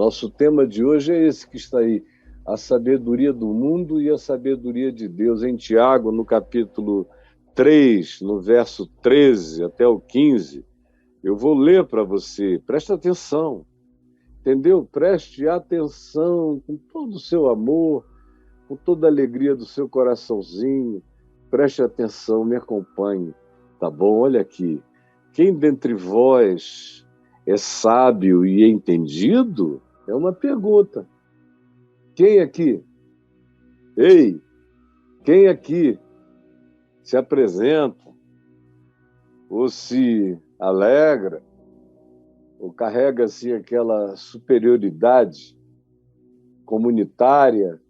Nosso tema de hoje é esse que está aí, a sabedoria do mundo e a sabedoria de Deus. Em Tiago, no capítulo 3, no verso 13 até o 15, eu vou ler para você, presta atenção, entendeu? Preste atenção com todo o seu amor, com toda a alegria do seu coraçãozinho, preste atenção, me acompanhe, tá bom? Olha aqui, quem dentre vós é sábio e entendido? É uma pergunta. Quem aqui? Ei, quem aqui se apresenta, ou se alegra, ou carrega assim aquela superioridade comunitária,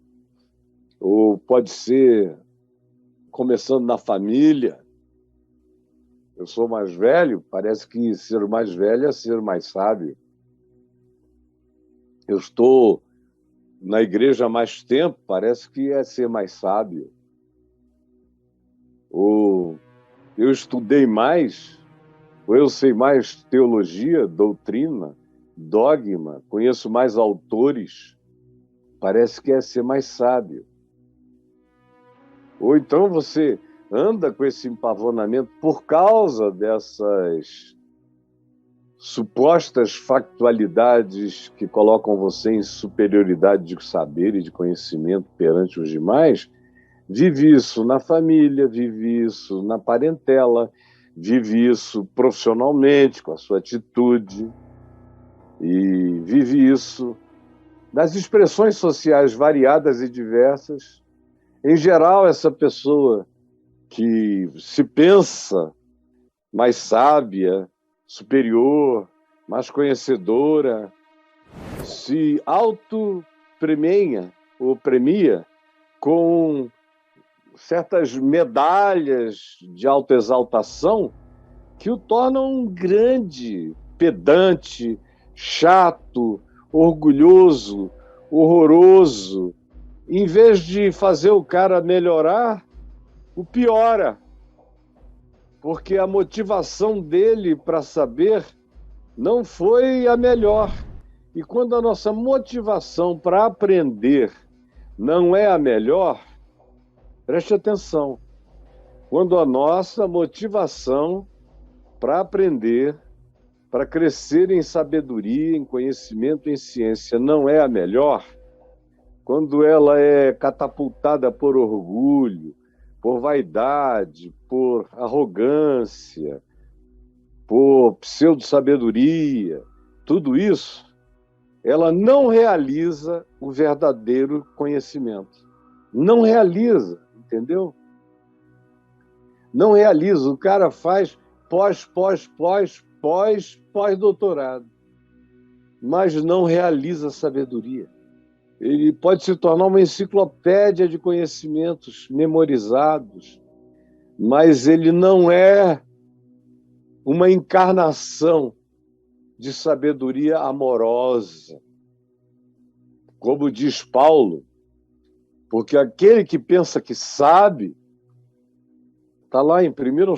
ou pode ser começando na família? Eu sou mais velho, parece que ser mais velho é ser mais sábio. Eu estou na igreja há mais tempo, parece que é ser mais sábio. Ou eu estudei mais, ou eu sei mais teologia, doutrina, dogma, conheço mais autores, parece que é ser mais sábio. Ou então você anda com esse empavonamento por causa dessas supostas factualidades que colocam você em superioridade de saber e de conhecimento perante os demais, vive isso na família, vive isso na parentela, vive isso profissionalmente, com a sua atitude, e vive isso nas expressões sociais variadas e diversas. Em geral, essa pessoa que se pensa mais sábia, superior, mais conhecedora, se auto-premia ou premia com certas medalhas de autoexaltação que o tornam um grande, pedante, chato, orgulhoso, horroroso. Em vez de fazer o cara melhorar, o piora. Porque a motivação dele para saber não foi a melhor. E quando a nossa motivação para aprender não é a melhor, preste atenção. Quando a nossa motivação para aprender, para crescer em sabedoria, em conhecimento, em ciência, não é a melhor, quando ela é catapultada por orgulho, por vaidade, por arrogância, por pseudo-sabedoria, tudo isso, ela não realiza o verdadeiro conhecimento. Não realiza, entendeu? Não realiza. O cara faz pós-doutorado, mas não realiza sabedoria. Ele pode se tornar uma enciclopédia de conhecimentos memorizados, mas ele não é uma encarnação de sabedoria amorosa. Como diz Paulo, porque aquele que pensa que sabe, está lá em 1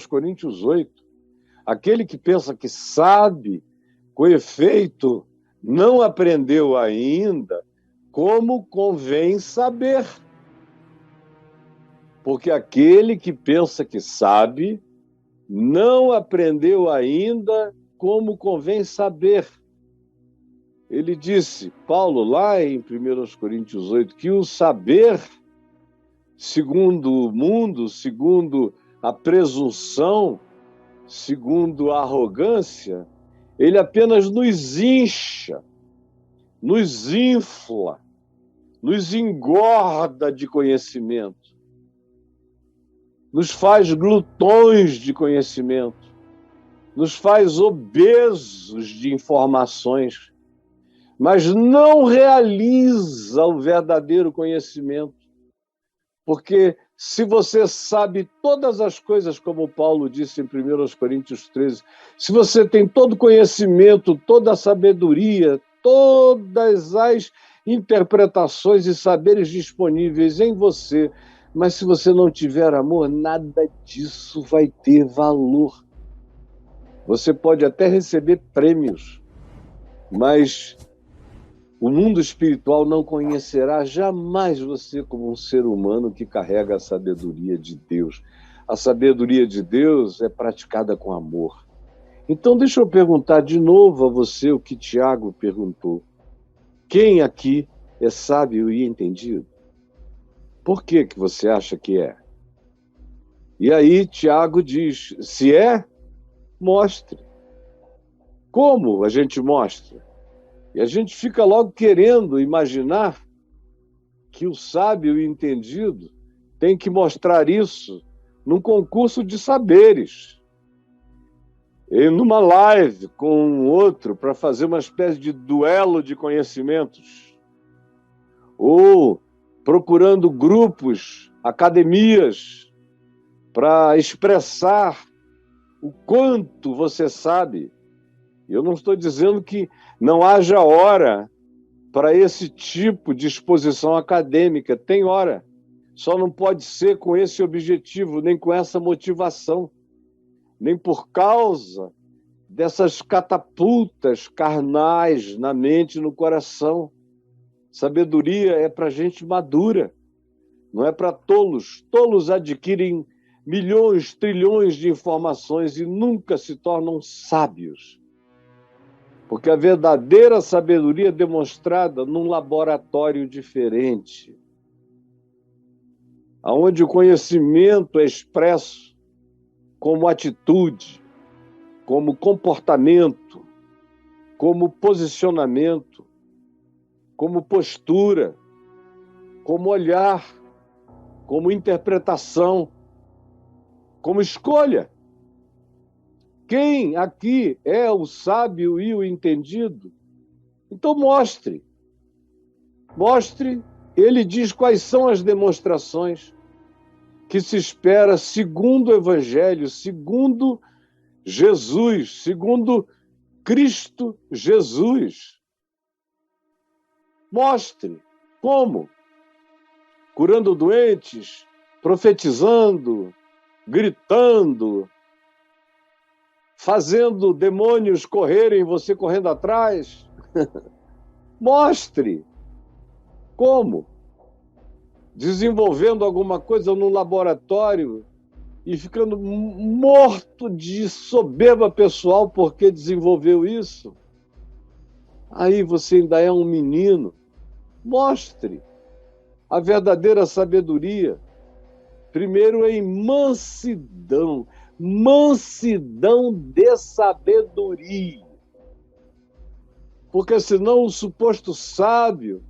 Coríntios 8, aquele que pensa que sabe, com efeito, não aprendeu ainda como convém saber. Porque aquele que pensa que sabe, não aprendeu ainda como convém saber. Ele disse, Paulo, lá em 1 Coríntios 8, que o saber, segundo o mundo, segundo a presunção, segundo a arrogância, ele apenas nos incha, nos infla, nos engorda de conhecimento, nos faz glutões de conhecimento, nos faz obesos de informações, mas não realiza o verdadeiro conhecimento. Porque se você sabe todas as coisas, como Paulo disse em 1 Coríntios 13, se você tem todo o conhecimento, toda a sabedoria, todas as interpretações e saberes disponíveis em você, mas se você não tiver amor, nada disso vai ter valor. Você pode até receber prêmios, mas O mundo espiritual não conhecerá jamais você como um ser humano que carrega a sabedoria de Deus. A sabedoria de Deus é praticada com amor. Então, deixa eu perguntar de novo a você o que Tiago perguntou. Quem aqui é sábio e entendido? Por que você acha que é? E aí, Tiago diz, se é, mostre. Como a gente mostra? E a gente fica logo querendo imaginar que o sábio e entendido tem que mostrar isso num concurso de saberes, e numa live com um outro para fazer uma espécie de duelo de conhecimentos, ou procurando grupos, academias, para expressar o quanto você sabe. Eu não estou dizendo que não haja hora para esse tipo de exposição acadêmica. Tem hora. Só não pode ser com esse objetivo, nem com essa motivação, nem por causa dessas catapultas carnais na mente e no coração. Sabedoria é para gente madura, não é para tolos. Tolos adquirem milhões, trilhões de informações e nunca se tornam sábios. Porque a verdadeira sabedoria é demonstrada num laboratório diferente, onde o conhecimento é expresso como atitude, como comportamento, como posicionamento, como postura, como olhar, como interpretação, como escolha. Quem aqui é o sábio e o entendido? Então mostre. Mostre, ele diz quais são as demonstrações que se espera segundo o Evangelho, segundo Jesus, segundo Cristo Jesus. Mostre como? Curando doentes, profetizando, gritando, fazendo demônios correrem, você correndo atrás. Mostre como. Desenvolvendo alguma coisa no laboratório e ficando morto de soberba pessoal porque desenvolveu isso. Aí você ainda é um menino. Mostre a verdadeira sabedoria. Primeiro em mansidão. Mansidão de sabedoria. Porque senão o suposto sábio,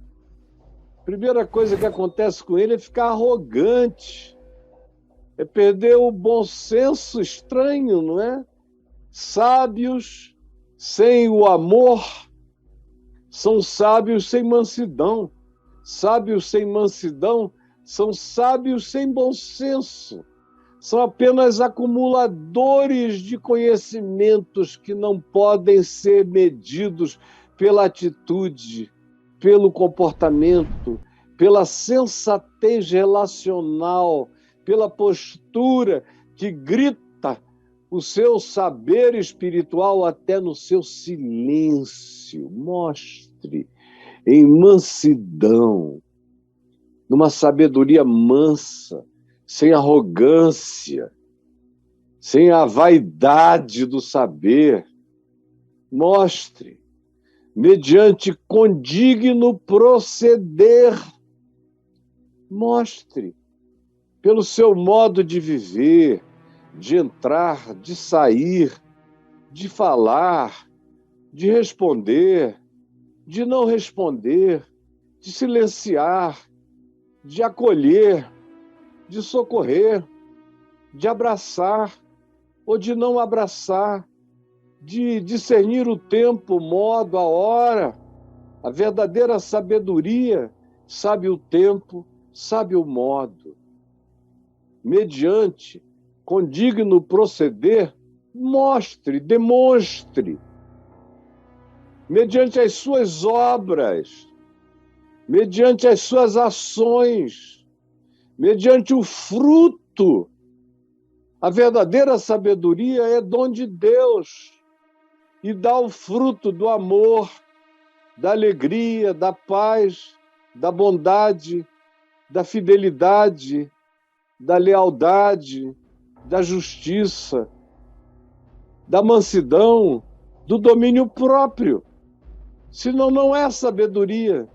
a primeira coisa que acontece com ele é ficar arrogante. É perder o bom senso. Estranho, não é? Sábios sem o amor são sábios sem mansidão. Sábios sem mansidão são sábios sem bom senso. São apenas acumuladores de conhecimentos que não podem ser medidos pela atitude, pelo comportamento, pela sensatez relacional, pela postura que grita o seu saber espiritual até no seu silêncio. Mostre em mansidão, numa sabedoria mansa, sem arrogância, sem a vaidade do saber. Mostre, mediante condigno proceder. Mostre, pelo seu modo de viver, de entrar, de sair, de falar, de responder, de não responder, de silenciar, de acolher, de socorrer, de abraçar ou de não abraçar, de discernir o tempo, o modo, a hora. A verdadeira sabedoria sabe o tempo, sabe o modo. Mediante condigno proceder, mostre, demonstre. Mediante as suas obras, mediante as suas ações, mediante o fruto. A verdadeira sabedoria é dom de Deus e dá o fruto do amor, da alegria, da paz, da bondade, da fidelidade, da lealdade, da justiça, da mansidão, do domínio próprio. Senão não é sabedoria,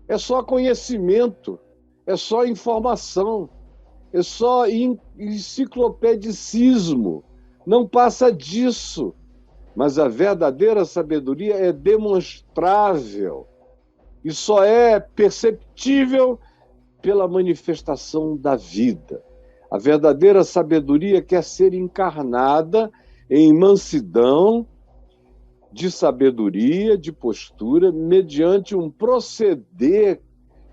é só conhecimento, é só informação, é só enciclopedicismo. Não passa disso. Mas a verdadeira sabedoria é demonstrável e só é perceptível pela manifestação da vida. A verdadeira sabedoria quer ser encarnada em mansidão, de sabedoria, de postura, mediante um proceder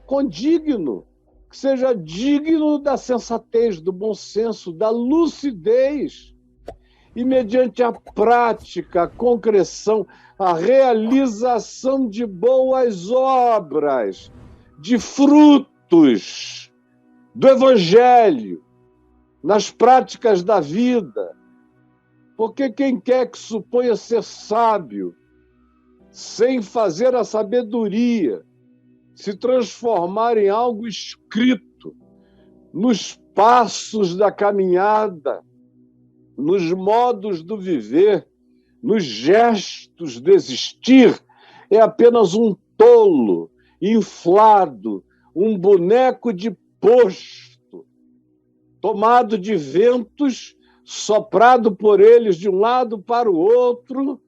condigno, que seja digno da sensatez, do bom senso, da lucidez. E mediante a prática, a concreção, a realização de boas obras, de frutos do Evangelho, nas práticas da vida. Porque quem quer que suponha ser sábio, sem fazer a sabedoria se transformar em algo escrito, nos passos da caminhada, nos modos do viver, nos gestos de existir, é apenas um tolo, inflado, um boneco de posto, tomado de ventos, soprado por eles de um lado para o outro,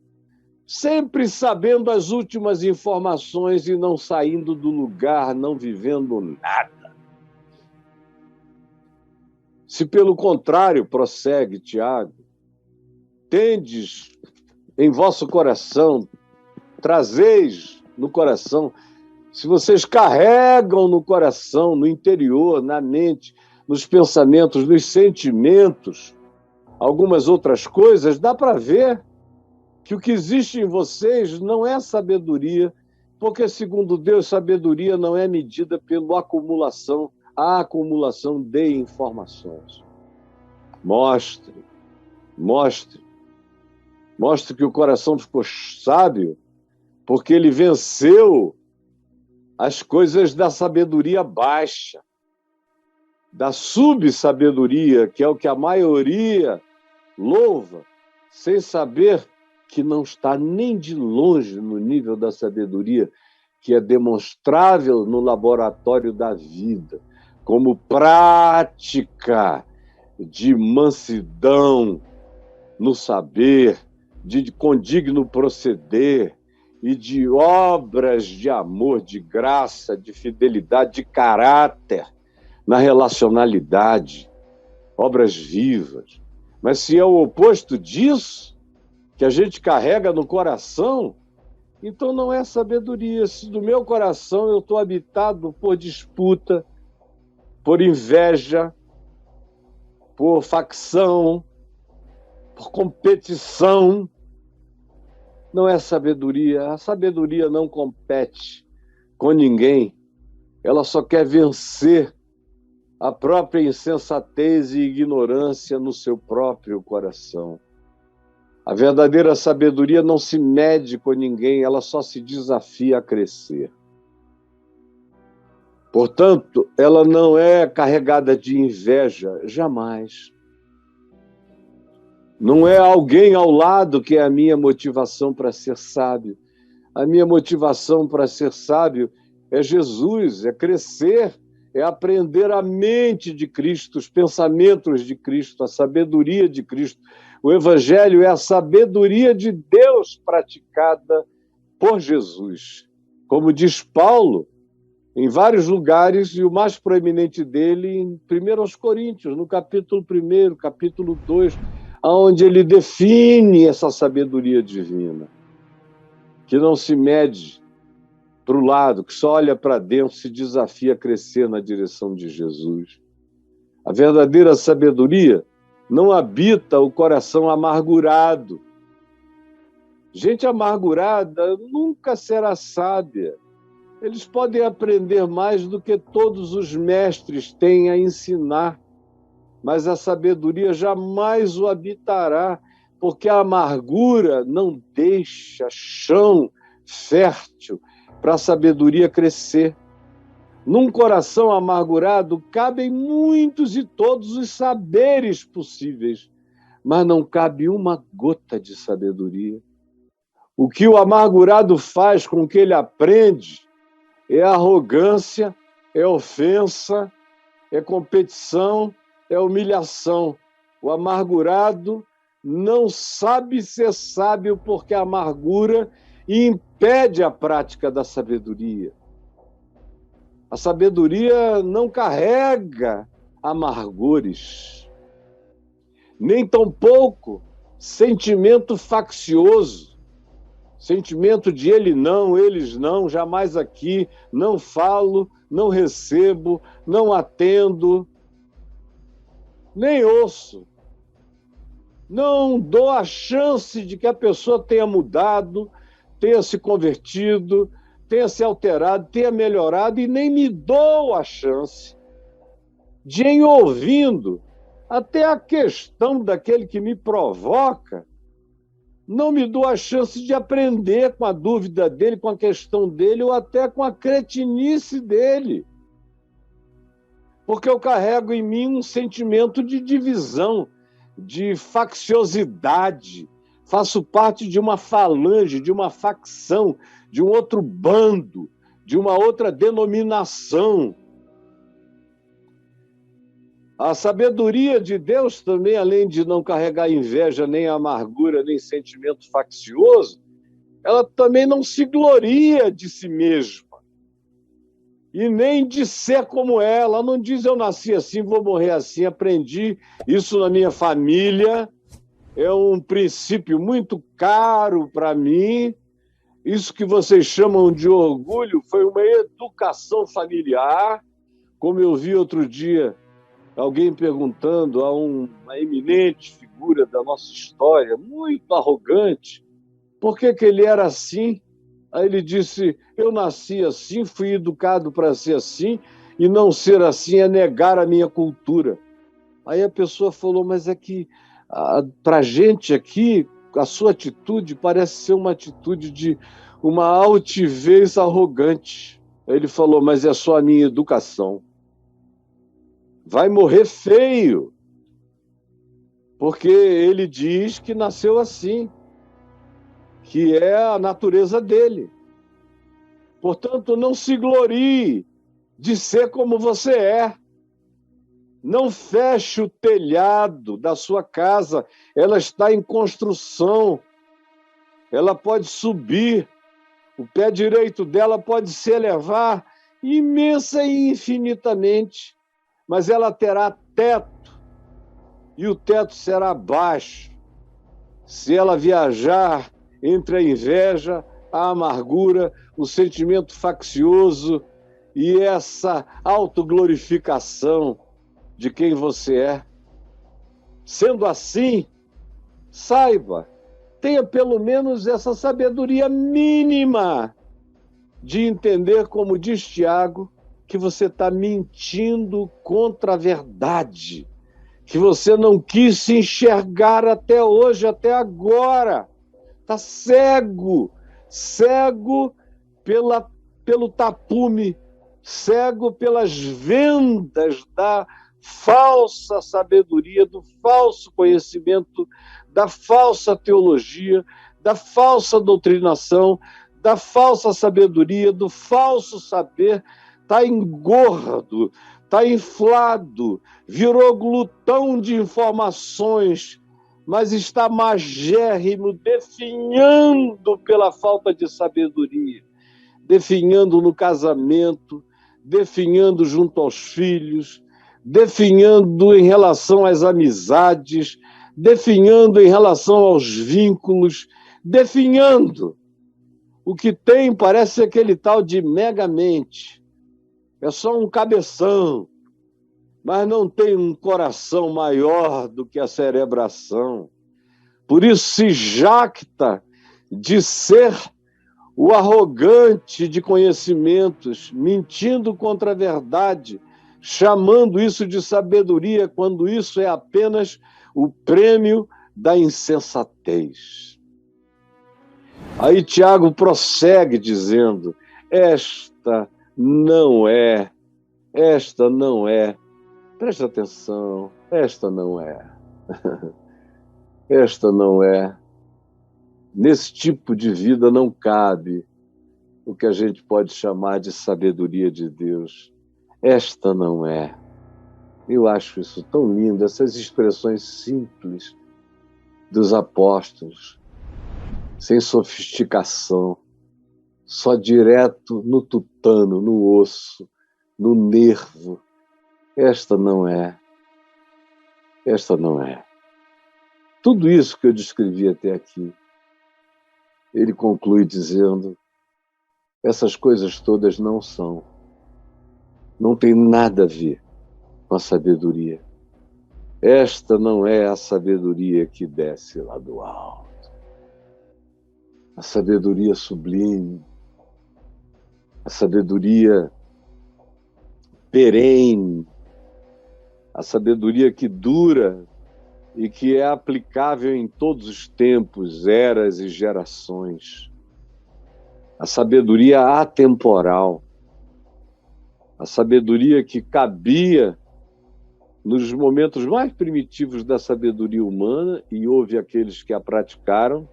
sempre sabendo as últimas informações e não saindo do lugar, não vivendo nada. Se, pelo contrário, prossegue Tiago, tendes em vosso coração, trazeis no coração, se vocês carregam no coração, no interior, na mente, nos pensamentos, nos sentimentos, algumas outras coisas, dá para ver que o que existe em vocês não é sabedoria, porque, segundo Deus, sabedoria não é medida pela acumulação, a acumulação de informações. Mostre que o coração ficou sábio, porque ele venceu as coisas da sabedoria baixa, da subsabedoria, que é o que a maioria louva, sem saber que não está nem de longe no nível da sabedoria que é demonstrável no laboratório da vida, como prática de mansidão no saber, de condigno proceder e de obras de amor, de graça, de fidelidade, de caráter na relacionalidade, obras vivas. Mas se é o oposto disso, que a gente carrega no coração, então não é sabedoria. Se do meu coração eu estou habitado por disputa, por inveja, por facção, por competição, não é sabedoria. A sabedoria não compete com ninguém. Ela só quer vencer a própria insensatez e ignorância no seu próprio coração. A verdadeira sabedoria não se mede com ninguém, ela só se desafia a crescer. Portanto, ela não é carregada de inveja, jamais. Não é alguém ao lado que é a minha motivação para ser sábio. A minha motivação para ser sábio é Jesus, é crescer, é aprender a mente de Cristo, os pensamentos de Cristo, a sabedoria de Cristo. O Evangelho é a sabedoria de Deus praticada por Jesus. Como diz Paulo, em vários lugares, e o mais proeminente dele em 1 Coríntios, no capítulo 1, capítulo 2, onde ele define essa sabedoria divina, que não se mede para o lado, que só olha para dentro, se desafia a crescer na direção de Jesus. A verdadeira sabedoria não habita o coração amargurado. Gente amargurada nunca será sábia. Eles podem aprender mais do que todos os mestres têm a ensinar, mas a sabedoria jamais o habitará, porque a amargura não deixa chão fértil para a sabedoria crescer. Num coração amargurado cabem muitos e todos os saberes possíveis, mas não cabe uma gota de sabedoria. O que o amargurado faz com o que ele aprende é arrogância, é ofensa, é competição, é humilhação. O amargurado não sabe ser sábio porque a amargura impede a prática da sabedoria. A sabedoria não carrega amargores, nem tampouco sentimento faccioso, sentimento de ele não, eles não, jamais aqui, não falo, não recebo, não atendo, nem ouço. Não dou a chance de que a pessoa tenha mudado, tenha se convertido, tenha se alterado, tenha melhorado, e nem me dou a chance de, em ouvindo até a questão daquele que me provoca, não me dou a chance de aprender com a dúvida dele, com a questão dele, ou até com a cretinice dele. Porque eu carrego em mim um sentimento de divisão, de facciosidade. Faço parte de uma falange, de uma facção, de um outro bando, de uma outra denominação. A sabedoria de Deus também, além de não carregar inveja, nem amargura, nem sentimento faccioso, ela também não se gloria de si mesma. E nem de ser como ela. Ela não diz, eu nasci assim, vou morrer assim, aprendi isso na minha família, é um princípio muito caro para mim. Isso que vocês chamam de orgulho foi uma educação familiar. Como eu vi outro dia alguém perguntando a uma eminente figura da nossa história, muito arrogante, por que ele era assim? Aí ele disse, eu nasci assim, fui educado para ser assim, e não ser assim é negar a minha cultura. Aí a pessoa falou, mas é que para a gente aqui, a sua atitude parece ser uma atitude de uma altivez arrogante. Aí ele falou, mas é só a minha educação. Vai morrer feio, porque ele diz que nasceu assim, que é a natureza dele. Portanto, não se glorie de ser como você é. Não feche o telhado da sua casa, ela está em construção, ela pode subir, o pé direito dela pode se elevar imensa e infinitamente, mas ela terá teto, e o teto será baixo. Se ela viajar entre a inveja, a amargura, o sentimento faccioso e essa autoglorificação de quem você é. Sendo assim, saiba, tenha pelo menos essa sabedoria mínima de entender, como diz Tiago, que você está mentindo contra a verdade, que você não quis se enxergar até hoje, até agora. Está cego, cego pelo tapume, cego pelas vendas da falsa sabedoria, do falso conhecimento, da falsa teologia, da falsa doutrinação, da falsa sabedoria, do falso saber. Está engordo, está inflado, virou glutão de informações, mas está magérrimo, definhando pela falta de sabedoria, definhando no casamento, definhando junto aos filhos, definhando em relação às amizades, definhando em relação aos vínculos, definhando. O que tem parece aquele tal de megamente. É só um cabeção, mas não tem um coração maior do que a cerebração. Por isso se jacta de ser o arrogante de conhecimentos, mentindo contra a verdade, chamando isso de sabedoria, quando isso é apenas o prêmio da insensatez. Aí Tiago prossegue dizendo: esta não é, preste atenção, esta não é, esta não é. Nesse tipo de vida não cabe o que a gente pode chamar de sabedoria de Deus. Esta não é. Eu acho isso tão lindo, essas expressões simples dos apóstolos, sem sofisticação, só direto no tutano, no osso, no nervo. Esta não é. Esta não é. Tudo isso que eu descrevi até aqui, ele conclui dizendo: essas coisas todas não são, não tem nada a ver com a sabedoria. Esta não é a sabedoria que desce lá do alto. A sabedoria sublime, a sabedoria perene, a sabedoria que dura e que é aplicável em todos os tempos, eras e gerações. A sabedoria atemporal, a sabedoria que cabia nos momentos mais primitivos da sabedoria humana, e houve aqueles que a praticaram,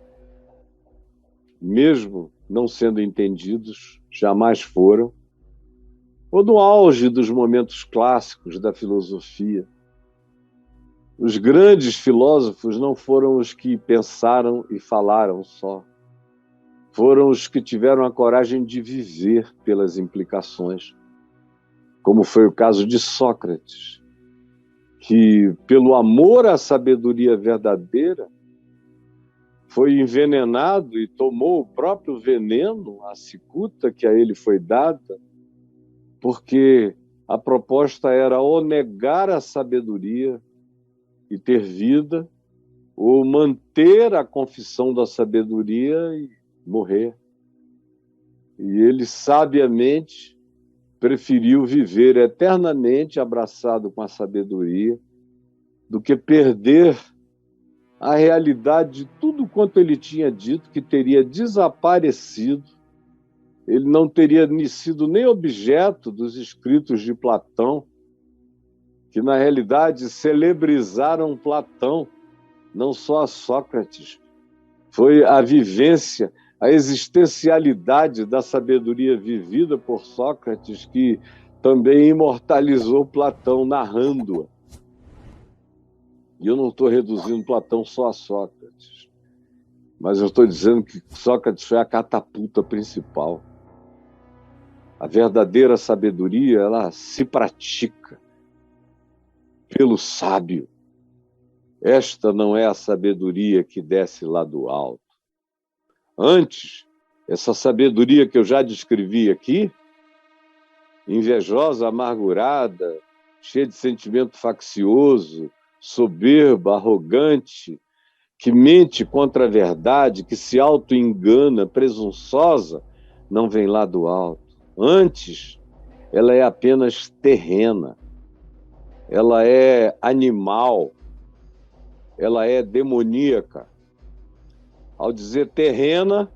mesmo não sendo entendidos, jamais foram, ou no auge dos momentos clássicos da filosofia. Os grandes filósofos não foram os que pensaram e falaram só. Foram os que tiveram a coragem de viver pelas implicações, como foi o caso de Sócrates, que, pelo amor à sabedoria verdadeira, foi envenenado e tomou o próprio veneno, a cicuta que a ele foi dada, porque a proposta era ou negar a sabedoria e ter vida, ou manter a confissão da sabedoria e morrer. E ele, sabiamente, preferiu viver eternamente abraçado com a sabedoria do que perder a realidade de tudo quanto ele tinha dito, que teria desaparecido. Ele não teria sido nem objeto dos escritos de Platão, que na realidade celebrizaram Platão, não só a Sócrates. Foi a vivência, a existencialidade da sabedoria vivida por Sócrates que também imortalizou Platão, narrando-a. E eu não estou reduzindo Platão só a Sócrates, mas eu estou dizendo que Sócrates foi a catapulta principal. A verdadeira sabedoria, ela se pratica pelo sábio. Esta não é a sabedoria que desce lá do alto. Antes, essa sabedoria que eu já descrevi aqui, invejosa, amargurada, cheia de sentimento faccioso, soberba, arrogante, que mente contra a verdade, que se auto-engana, presunçosa, não vem lá do alto. Antes, ela é apenas terrena, ela é animal, ela é demoníaca. Ao dizer terrena,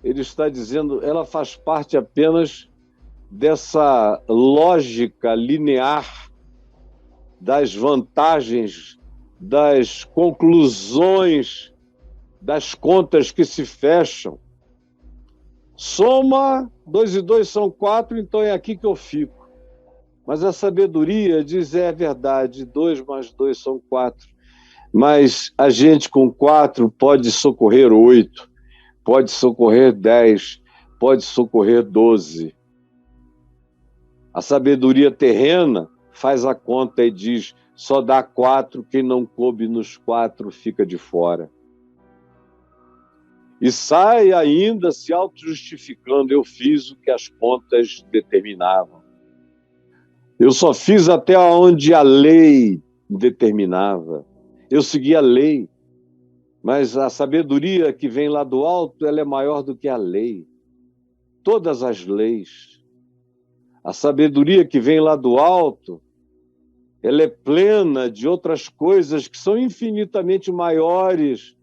ele está dizendo, ela faz parte apenas dessa lógica linear das vantagens, das conclusões, das contas que se fecham. Soma, 2 e 2 são 4, então é aqui que eu fico. Mas a sabedoria diz, é verdade, 2 mais 2 são 4. Mas a gente com 4 pode socorrer 8, pode socorrer 10, pode socorrer 12. A sabedoria terrena faz a conta e diz, só dá 4, quem não coube nos 4 fica de fora. E sai ainda se auto-justificando, eu fiz o que as contas determinavam. Eu só fiz até onde a lei determinava. Eu segui a lei, mas a sabedoria que vem lá do alto, ela é maior do que a lei. Todas as leis. A sabedoria que vem lá do alto, ela é plena de outras coisas que são infinitamente maiores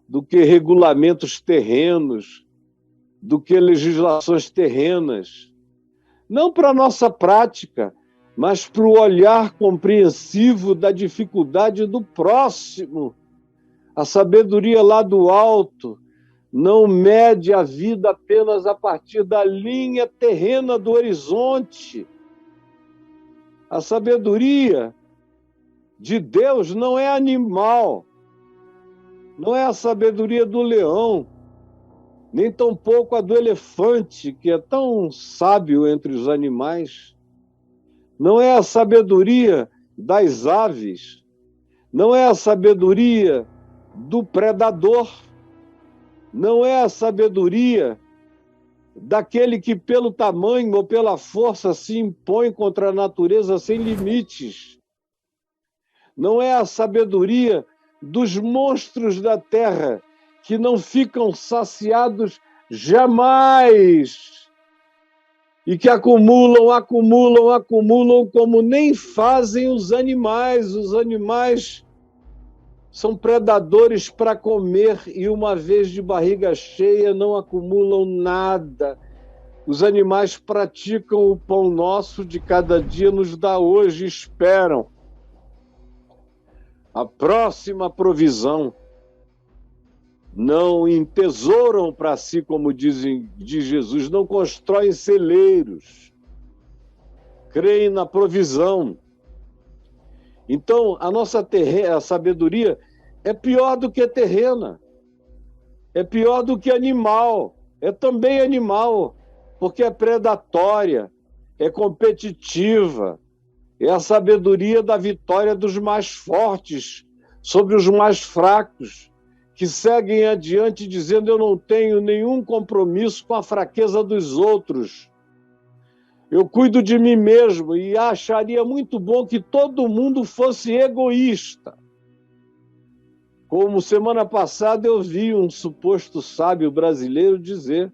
do que regulamentos terrenos, do que legislações terrenas. Não para a nossa prática, mas para o olhar compreensivo da dificuldade do próximo. A sabedoria lá do alto não mede a vida apenas a partir da linha terrena do horizonte. A sabedoria de Deus não é animal, não é a sabedoria do leão, nem tampouco a do elefante, que é tão sábio entre os animais. Não é a sabedoria das aves, não é a sabedoria do predador, não é a sabedoria daquele que pelo tamanho ou pela força se impõe contra a natureza sem limites. Não é a sabedoria dos monstros da terra que não ficam saciados jamais e que acumulam como nem fazem os animais. Os animais são predadores para comer e uma vez de barriga cheia não acumulam nada. Os animais praticam o pão nosso de cada dia nos dá hoje, esperam a próxima provisão. Não entesouram para si, como diz Jesus, não constroem celeiros, creem na provisão. Então, a nossa a sabedoria é pior do que terrena, é pior do que animal, é também animal, porque é predatória, é competitiva, é a sabedoria da vitória dos mais fortes sobre os mais fracos, que seguem adiante dizendo: eu não tenho nenhum compromisso com a fraqueza dos outros. Eu cuido de mim mesmo e acharia muito bom que todo mundo fosse egoísta. Como semana passada eu vi um suposto sábio brasileiro dizer,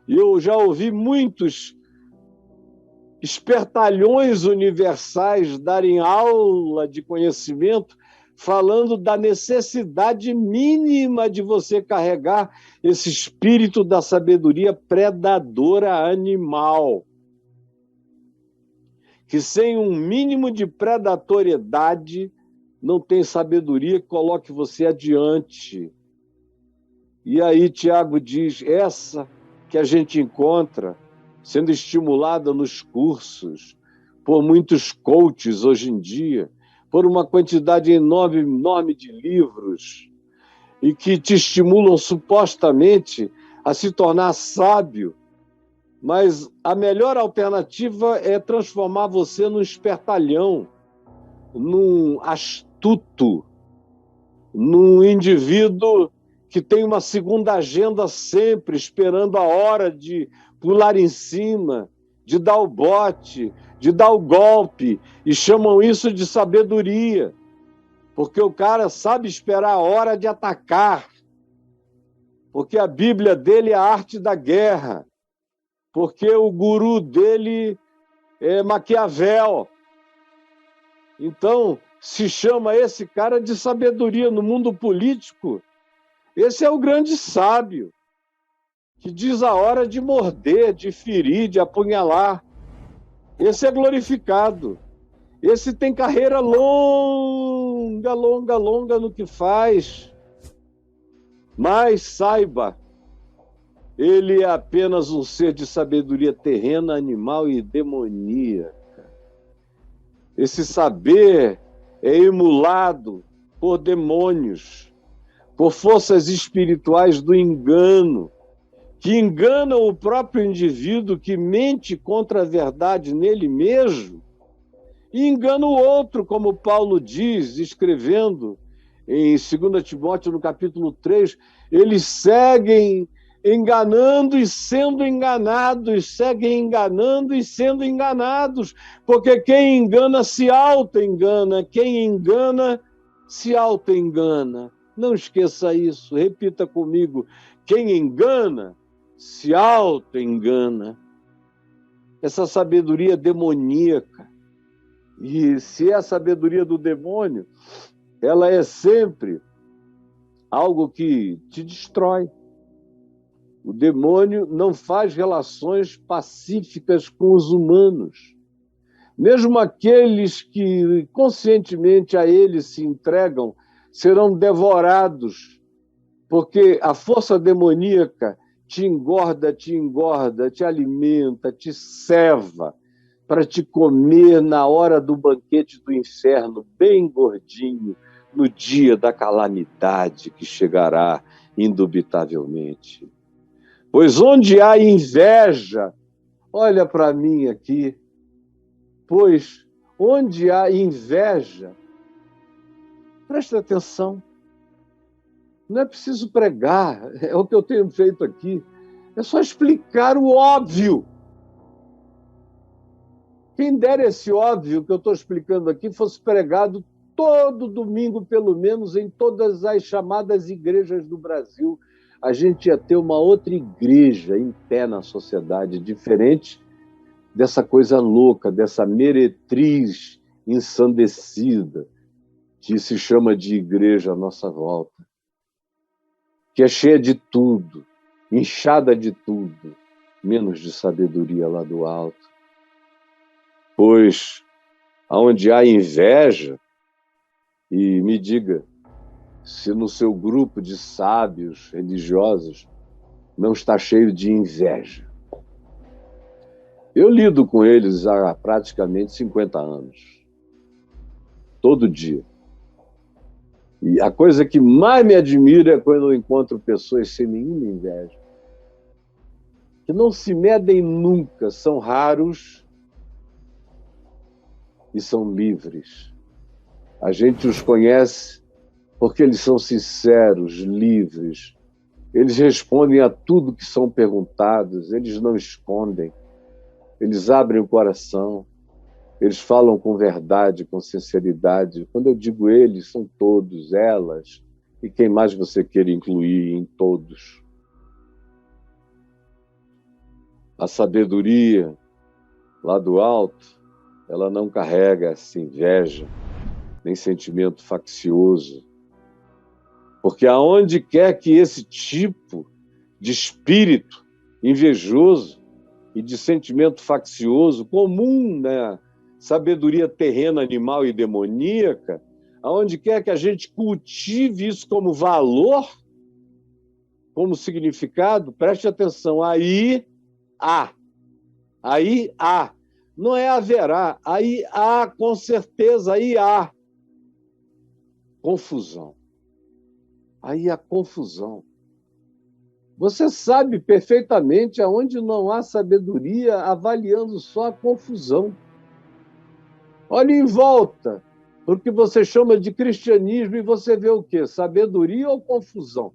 e eu já ouvi muitos espertalhões universais darem aula de conhecimento falando da necessidade mínima de você carregar esse espírito da sabedoria predadora animal. Que sem um mínimo de predatoriedade não tem sabedoria que coloque você adiante. E aí Tiago diz, essa que a gente encontra sendo estimulada nos cursos, por muitos coaches hoje em dia, por uma quantidade enorme de livros, e que te estimulam supostamente a se tornar sábio, mas a melhor alternativa é transformar você num espertalhão, num astuto, num indivíduo que tem uma segunda agenda sempre, esperando a hora de pular em cima, de dar o bote, de dar o golpe, e chamam isso de sabedoria, porque o cara sabe esperar a hora de atacar, porque a Bíblia dele é a arte da guerra, porque o guru dele é Maquiavel. Então, se chama esse cara de sabedoria no mundo político. Esse é o grande sábio, que diz a hora de morder, de ferir, de apunhalar. Esse é glorificado. Esse tem carreira longa no que faz. Mas saiba, ele é apenas um ser de sabedoria terrena, animal e demoníaca. Esse saber é emulado por demônios, por forças espirituais do engano, que enganam o próprio indivíduo, que mente contra a verdade nele mesmo, e engana o outro, como Paulo diz, escrevendo em 2 Timóteo, no capítulo 3, eles seguem enganando e sendo enganados, seguem enganando e sendo enganados, porque quem engana se auto-engana, quem engana se auto-engana. Não esqueça isso, repita comigo, quem engana se auto-engana. Essa sabedoria demoníaca, e se é a sabedoria do demônio, ela é sempre algo que te destrói. O demônio não faz relações pacíficas com os humanos. Mesmo aqueles que conscientemente a ele se entregam serão devorados, porque a força demoníaca te engorda, te alimenta, te ceva para te comer na hora do banquete do inferno, bem gordinho, no dia da calamidade que chegará indubitavelmente. Pois onde há inveja, olha para mim aqui, pois onde há inveja, presta atenção, não é preciso pregar, é o que eu tenho feito aqui, é só explicar o óbvio. Quem dera esse óbvio que eu estou explicando aqui fosse pregado todo domingo, pelo menos, em todas as chamadas igrejas do Brasil. A gente ia ter uma outra igreja em pé na sociedade, diferente dessa coisa louca, dessa meretriz ensandecida que se chama de igreja à nossa volta, que é cheia de tudo, inchada de tudo, menos de sabedoria lá do alto. Pois, aonde há inveja, e me diga, se no seu grupo de sábios religiosos não está cheio de inveja. Eu lido com eles há praticamente 50 anos, todo dia. E a coisa que mais me admira é quando eu encontro pessoas sem nenhuma inveja, que não se medem nunca, são raros e são livres. A gente os conhece porque eles são sinceros, livres. Eles respondem a tudo que são perguntados, eles não escondem. Eles abrem o coração, eles falam com verdade, com sinceridade. Quando eu digo eles, são todos, elas, e quem mais você queira incluir em todos. A sabedoria lá do alto, ela não carrega essa inveja, nem sentimento faccioso. Porque aonde quer que esse tipo de espírito invejoso e de sentimento faccioso, comum na sabedoria terrena, animal e demoníaca, aonde quer que a gente cultive isso como valor, como significado, preste atenção, aí há. Não é haverá, aí há, com certeza, aí há confusão. Aí há confusão. Você sabe perfeitamente aonde não há sabedoria, avaliando só a confusão. Olhe em volta, porque você chama de cristianismo e você vê o quê? Sabedoria ou confusão?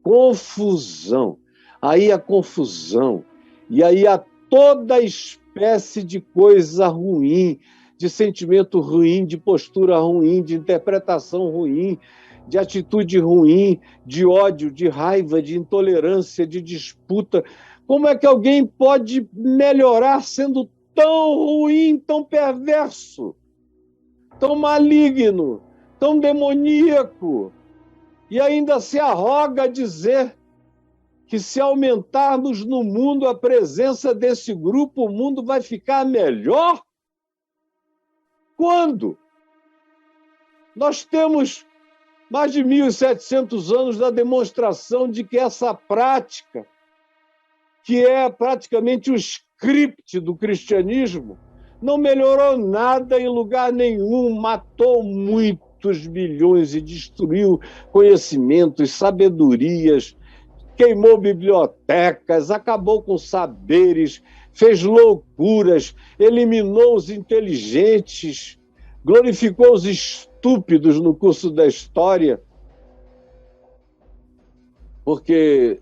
Confusão. Aí há confusão. E aí há toda espécie de coisa ruim, de sentimento ruim, de postura ruim, de interpretação ruim, de atitude ruim, de ódio, de raiva, de intolerância, de disputa. Como é que alguém pode melhorar sendo tão ruim, tão perverso, tão maligno, tão demoníaco, e ainda se arroga a dizer que se aumentarmos no mundo a presença desse grupo, o mundo vai ficar melhor? Quando? Nós temos mais de 1.700 anos da demonstração de que essa prática, que é praticamente o script do cristianismo, não melhorou nada em lugar nenhum, matou muitos milhões e destruiu conhecimentos, sabedorias, queimou bibliotecas, acabou com saberes, fez loucuras, eliminou os inteligentes, glorificou os estúpidos no curso da história, porque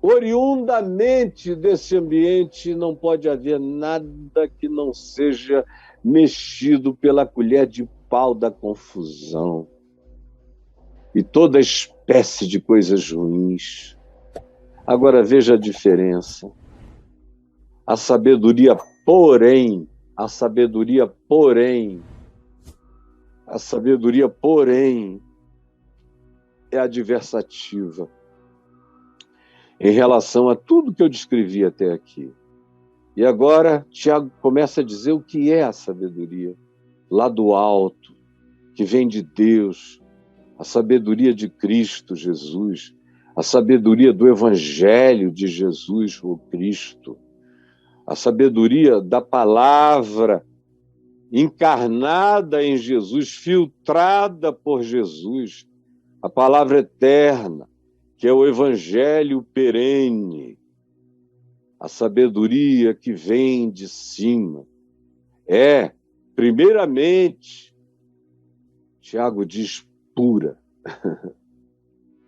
oriundamente desse ambiente não pode haver nada que não seja mexido pela colher de pau da confusão e toda espécie de coisas ruins. Agora veja a diferença. A sabedoria, porém, é adversativa em relação a tudo que eu descrevi até aqui. E agora, Tiago começa a dizer o que é a sabedoria, lá do alto, que vem de Deus, a sabedoria de Cristo Jesus, a sabedoria do Evangelho de Jesus, o Cristo, a sabedoria da palavra encarnada em Jesus, filtrada por Jesus, a palavra eterna, que é o Evangelho perene, a sabedoria que vem de cima. Primeiramente, Tiago diz, pura.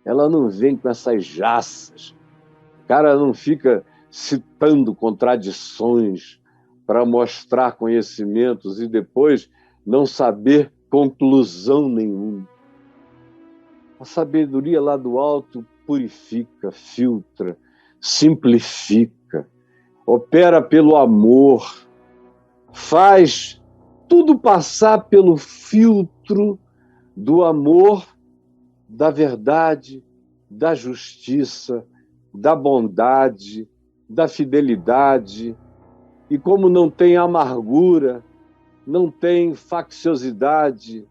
Ela não vem com essas jaças. O cara não fica citando contradições para mostrar conhecimentos e depois não saber conclusão nenhuma. A sabedoria lá do alto purifica, filtra, simplifica, opera pelo amor, faz tudo passar pelo filtro do amor, da verdade, da justiça, da bondade, da fidelidade. E como não tem amargura, não tem facciosidade,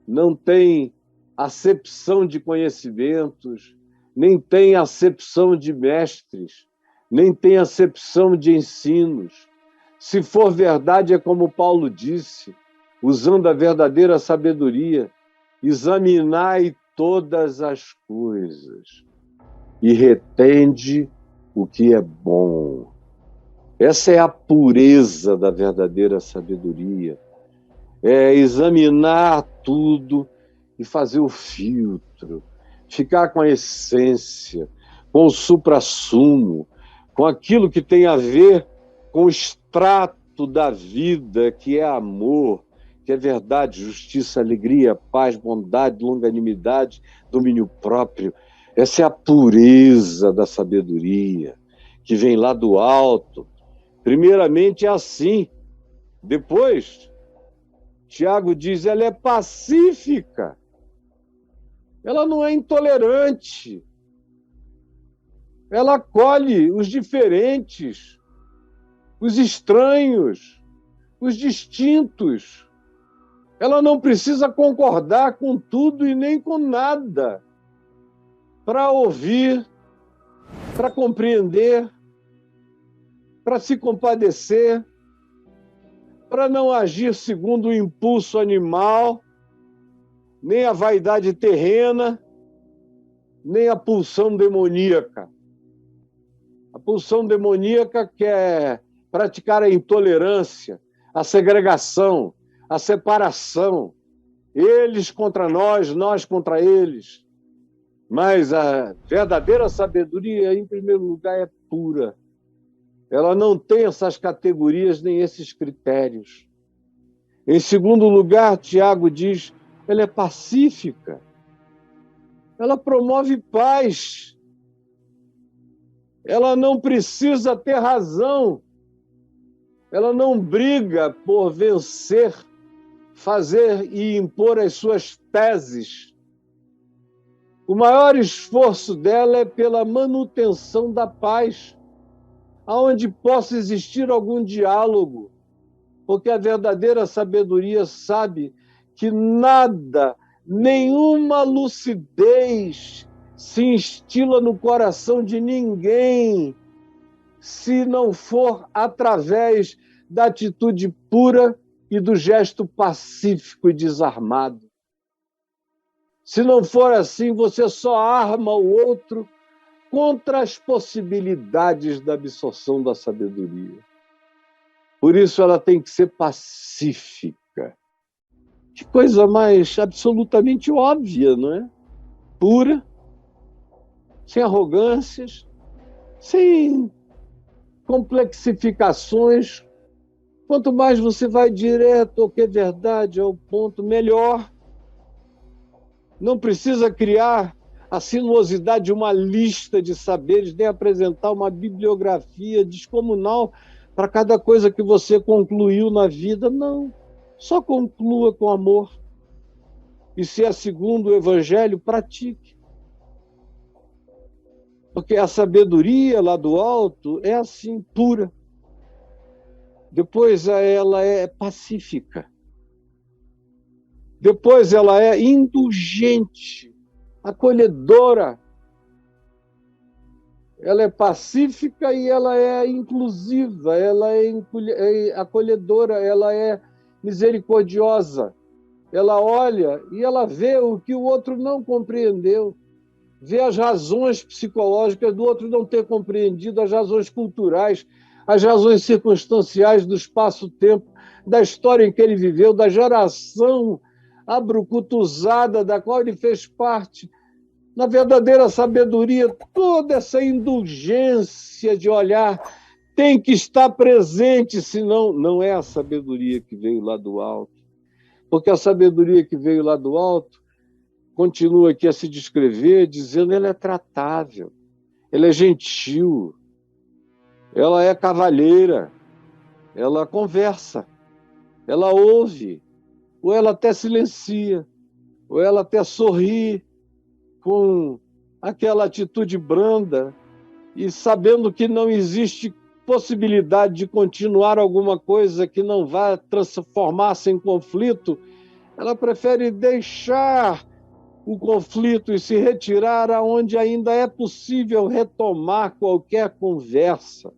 não tem acepção de conhecimentos, nem tem acepção de mestres, nem tem acepção de ensinos. Se for verdade, é como Paulo disse, usando a verdadeira sabedoria, examinai todas as coisas e retende o que é bom. Essa é a pureza da verdadeira sabedoria. É examinar tudo e fazer o filtro, ficar com a essência, com o suprassumo, com aquilo que tem a ver com o extrato da vida, que é amor, que é verdade, justiça, alegria, paz, bondade, longanimidade, domínio próprio. Essa é a pureza da sabedoria, que vem lá do alto. Primeiramente é assim. Depois, Tiago diz, ela é pacífica. Ela não é intolerante. Ela acolhe os diferentes, os estranhos, os distintos. Ela não precisa concordar com tudo e nem com nada para ouvir, para compreender, para se compadecer, para não agir segundo o impulso animal, nem a vaidade terrena, nem a pulsão demoníaca. A pulsão demoníaca quer praticar a intolerância, a segregação, a separação, eles contra nós contra eles. Mas a verdadeira sabedoria, em primeiro lugar, é pura. Ela não tem essas categorias nem esses critérios. Em segundo lugar, Tiago diz, ela é pacífica. Ela promove paz. Ela não precisa ter razão. Ela não briga por vencer, fazer e impor as suas teses. O maior esforço dela é pela manutenção da paz, aonde possa existir algum diálogo, porque a verdadeira sabedoria sabe que nada, nenhuma lucidez se instila no coração de ninguém se não for através da atitude pura e do gesto pacífico e desarmado. Se não for assim, você só arma o outro contra as possibilidades da absorção da sabedoria. Por isso ela tem que ser pacífica. Que coisa mais absolutamente óbvia, não é? Pura, sem arrogâncias, sem complexificações. Quanto mais você vai direto ao que é verdade, ao ponto, melhor. Não precisa criar a sinuosidade de uma lista de saberes, nem apresentar uma bibliografia descomunal para cada coisa que você concluiu na vida. Não. Só conclua com amor. E se é segundo o Evangelho, pratique. Porque a sabedoria lá do alto é assim, pura. Depois ela é pacífica. Depois ela é indulgente, acolhedora. Ela é pacífica e ela é inclusiva, ela é acolhedora, ela é misericordiosa. Ela olha e ela vê o que o outro não compreendeu, vê as razões psicológicas do outro não ter compreendido, as razões culturais, as razões circunstanciais do espaço-tempo, da história em que ele viveu, da geração abrucutuzada da qual ele fez parte. Na verdadeira sabedoria, toda essa indulgência de olhar tem que estar presente, senão não é a sabedoria que veio lá do alto. Porque a sabedoria que veio lá do alto continua aqui a se descrever, dizendo que ela é tratável, ela é gentil, ela é cavalheira, ela conversa, ela ouve, ou ela até silencia, ou ela até sorri com aquela atitude branda e sabendo que não existe possibilidade de continuar alguma coisa que não vá transformar-se em conflito, ela prefere deixar o conflito e se retirar aonde ainda é possível retomar qualquer conversa,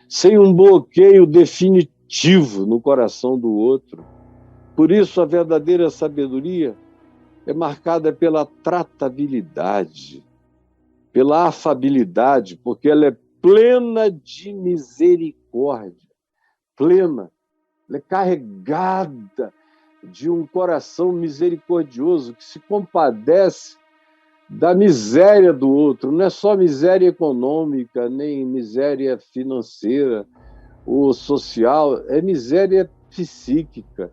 sem um bloqueio definitivo no coração do outro. Por isso, a verdadeira sabedoria é marcada pela tratabilidade, pela afabilidade, porque ela é plena de misericórdia, plena, ela é carregada de um coração misericordioso que se compadece da miséria do outro. Não é só miséria econômica, nem miséria financeira ou social, é miséria psíquica,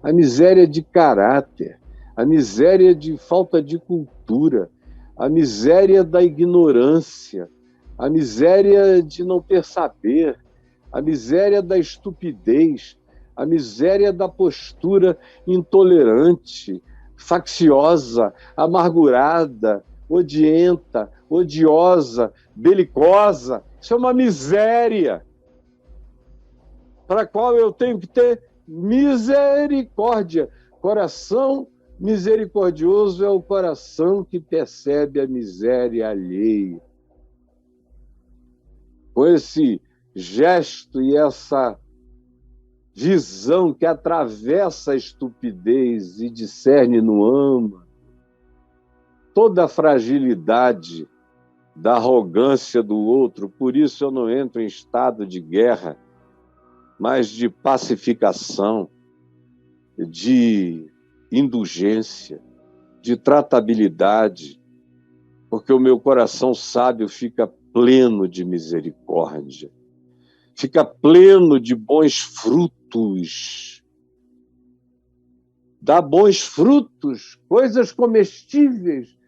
a miséria de caráter, a miséria de falta de cultura, a miséria da ignorância, a miséria de não ter saber, a miséria da estupidez, a miséria da postura intolerante, facciosa, amargurada, odienta, odiosa, belicosa. Isso é uma miséria para a qual eu tenho que ter misericórdia. Coração misericordioso é o coração que percebe a miséria alheia. Com esse gesto e essa visão que atravessa a estupidez e discerne no âmago toda a fragilidade da arrogância do outro. Por isso eu não entro em estado de guerra, mas de pacificação, de indulgência, de tratabilidade, porque o meu coração sábio fica pleno de misericórdia, fica pleno de bons frutos, dá bons frutos, coisas comestíveis.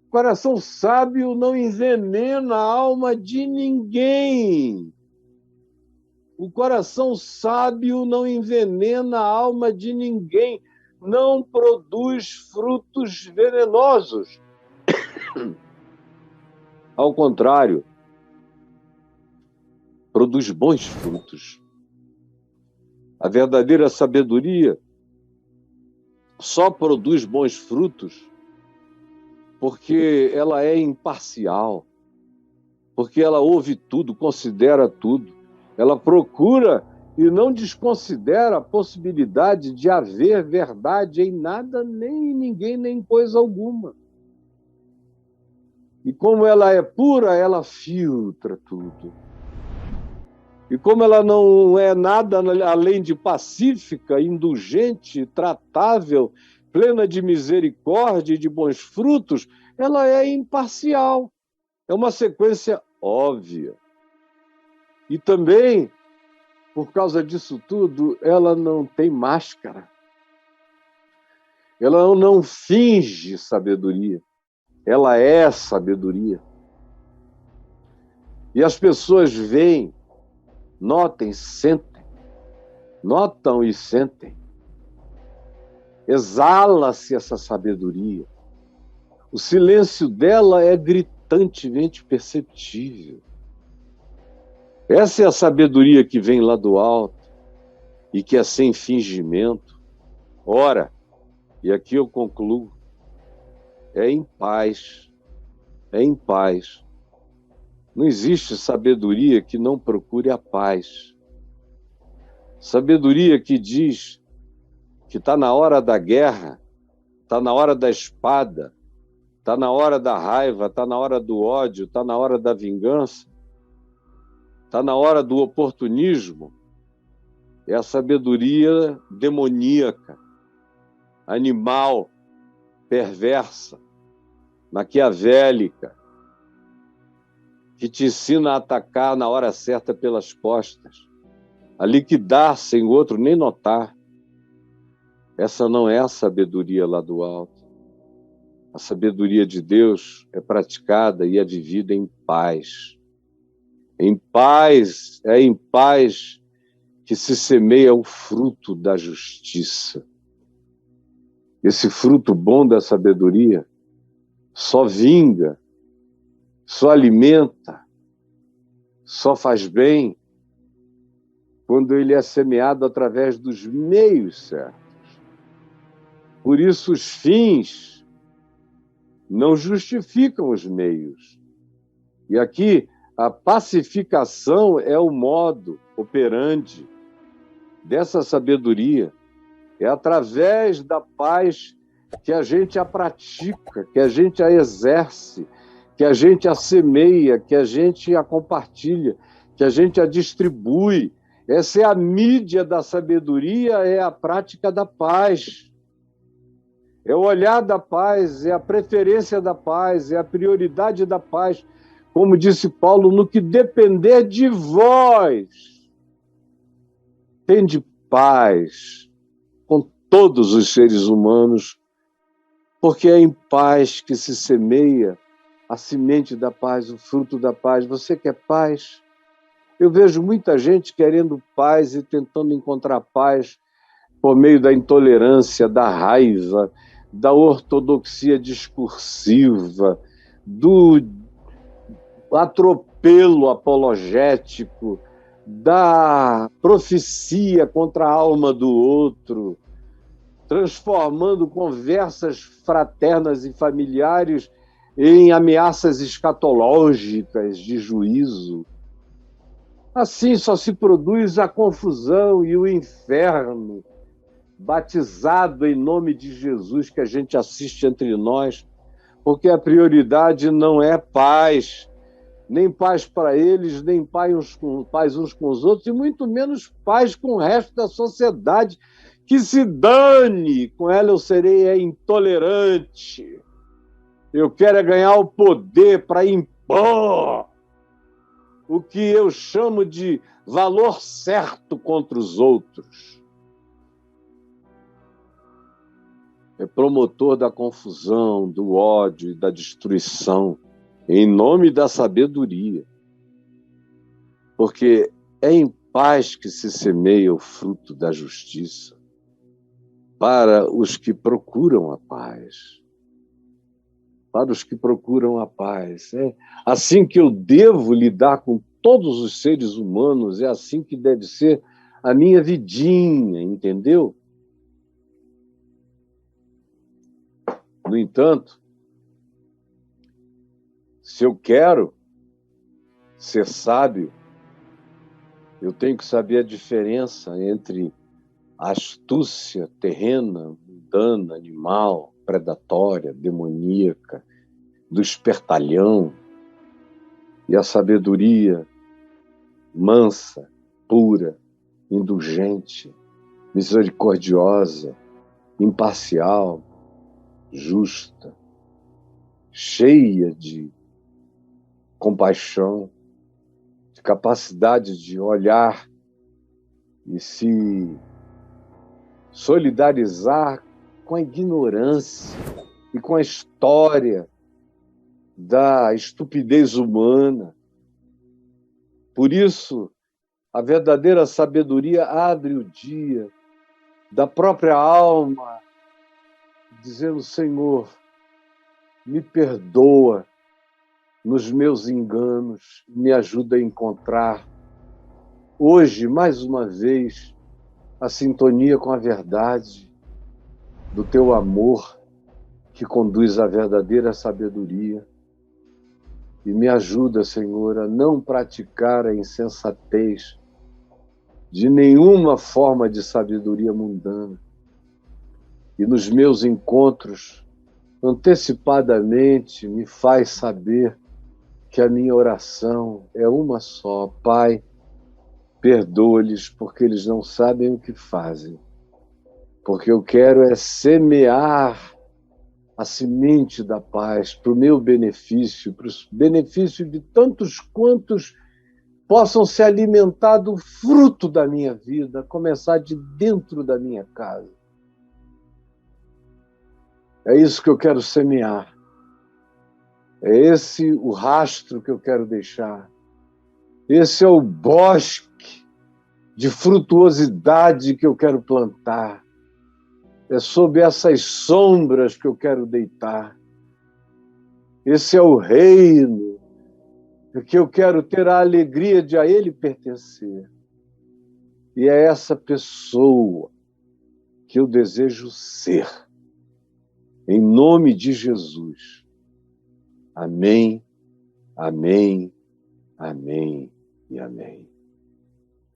O coração sábio não envenena a alma de ninguém. O coração sábio não envenena a alma de ninguém, não produz frutos venenosos. Ao contrário, produz bons frutos. A verdadeira sabedoria só produz bons frutos porque ela é imparcial, porque ela ouve tudo, considera tudo. Ela procura e não desconsidera a possibilidade de haver verdade em nada, nem em ninguém, nem em coisa alguma. E como ela é pura, ela filtra tudo. E como ela não é nada além de pacífica, indulgente, tratável, plena de misericórdia e de bons frutos, ela é imparcial. É uma sequência óbvia. E também, por causa disso tudo, ela não tem máscara. Ela não finge sabedoria. Ela é sabedoria. E as pessoas veem, notam e sentem. Exala-se essa sabedoria. O silêncio dela é gritante. constantemente perceptível. Essa é a sabedoria que vem lá do alto e que é sem fingimento. Ora, e aqui eu concluo, é em paz, é em paz. Não existe sabedoria que não procure a paz. Sabedoria que diz que está na hora da guerra, está na hora da espada, está na hora da raiva, está na hora do ódio, está na hora da vingança, está na hora do oportunismo. É a sabedoria demoníaca, animal, perversa, maquiavélica, que te ensina a atacar na hora certa pelas costas, a liquidar sem o outro nem notar. Essa não é a sabedoria lá do alto. A sabedoria de Deus é praticada e é vivida em paz. Em paz, é em paz que se semeia o fruto da justiça. Esse fruto bom da sabedoria só vinga, só alimenta, só faz bem quando ele é semeado através dos meios certos. Por isso, os fins não justificam os meios. E aqui, a pacificação é o modo operandi dessa sabedoria. É através da paz que a gente a pratica, que a gente a exerce, que a gente a semeia, que a gente a compartilha, que a gente a distribui. Essa é a mídia da sabedoria, é a prática da paz. É o olhar da paz, é a preferência da paz, é a prioridade da paz. Como disse Paulo, no que depender de vós, tende paz com todos os seres humanos, porque é em paz que se semeia a semente da paz, o fruto da paz. Você quer paz? Eu vejo muita gente querendo paz e tentando encontrar paz por meio da intolerância, da raiva, da ortodoxia discursiva, do atropelo apologético, da profecia contra a alma do outro, transformando conversas fraternas e familiares em ameaças escatológicas de juízo. Assim só se produz a confusão e o inferno, batizado em nome de Jesus, que a gente assiste entre nós, porque a prioridade não é paz, nem paz para eles, nem paz uns com os outros, e muito menos paz com o resto da sociedade, que se dane, com ela eu serei intolerante. Eu quero é ganhar o poder para impor o que eu chamo de valor certo contra os outros. É promotor da confusão, do ódio e da destruição, em nome da sabedoria. Porque é em paz que se semeia o fruto da justiça para os que procuram a paz. Para os que procuram a paz. É assim que eu devo lidar com todos os seres humanos, é assim que deve ser a minha vidinha, entendeu? No entanto, se eu quero ser sábio, eu tenho que saber a diferença entre a astúcia terrena, mundana, animal, predatória, demoníaca, do espertalhão, e a sabedoria mansa, pura, indulgente, misericordiosa, imparcial, justa, cheia de compaixão, de capacidade de olhar e se solidarizar com a ignorância e com a história da estupidez humana. Por isso, a verdadeira sabedoria abre o dia da própria alma, dizendo: Senhor, me perdoa nos meus enganos, me ajuda a encontrar hoje, mais uma vez, a sintonia com a verdade do teu amor que conduz à verdadeira sabedoria. E me ajuda, Senhor, a não praticar a insensatez de nenhuma forma de sabedoria mundana. E nos meus encontros, antecipadamente, me faz saber que a minha oração é uma só. Pai, perdoa-lhes porque eles não sabem o que fazem. Porque eu quero é semear a semente da paz para o meu benefício, para o benefício de tantos quantos possam se alimentar do fruto da minha vida, começar de dentro da minha casa. É isso que eu quero semear. É esse o rastro que eu quero deixar. Esse é o bosque de frutuosidade que eu quero plantar. É sob essas sombras que eu quero deitar. Esse é o reino que eu quero ter a alegria de a ele pertencer. E é essa pessoa que eu desejo ser. Em nome de Jesus. Amém, amém, amém e amém.